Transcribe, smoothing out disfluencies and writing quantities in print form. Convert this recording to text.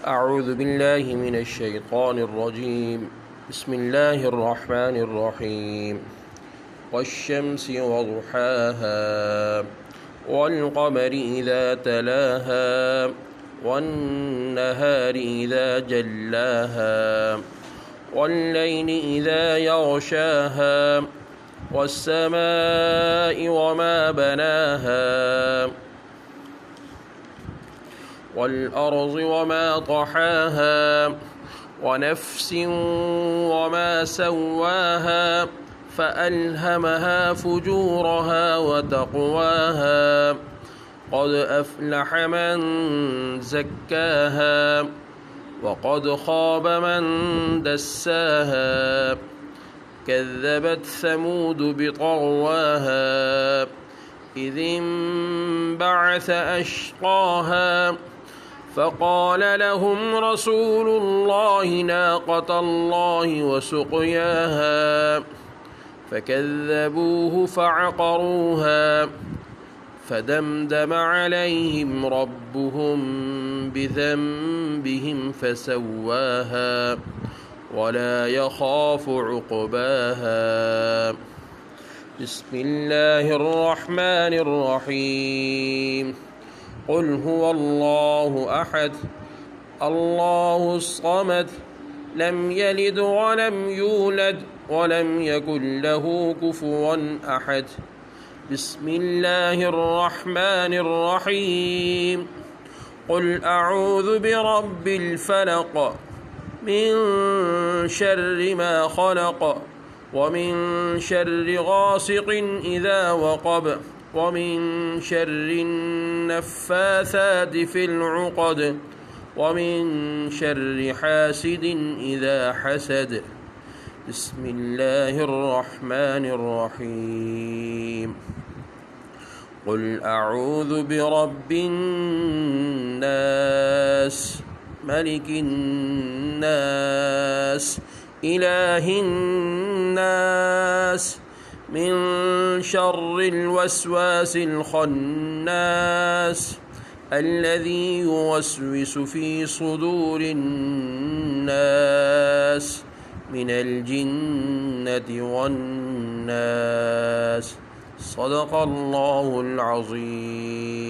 أعوذ بالله من الشيطان الرجيم. بسم الله الرحمن الرحيم. والشمس وضحاها والقمر إذا تلاها والنهار إذا جلاها والليل إذا يغشاها والسماء وما بناها والأرض وما طحاها ونفس وما سواها فألهمها فجورها وتقواها قد أفلح من زكاها وقد خاب من دساها كذبت ثمود بطغواها إذ انبعث أشقاها فقال لهم رسول الله ناقة الله وسقياها فكذبوه فعقروها فدمدم عليهم ربهم بذنبهم فسواها ولا يخاف عقباها. بسم الله الرحمن الرحيم. قل هو الله أحد الله الصمد لم يلد ولم يولد ولم يكن له كفوا أحد. بسم الله الرحمن الرحيم. قل أعوذ برب الفلق من شر ما خلق ومن شر غاسق إذا وقب ومن شر النفاثات في العقد ومن شر حاسد إذا حسد. بسم الله الرحمن الرحيم. قل أعوذ برب الناس ملك الناس إله الناس من شر الوسواس الخناس الذي يوسوس في صدور الناس من الجنة والناس. صدق الله العظيم.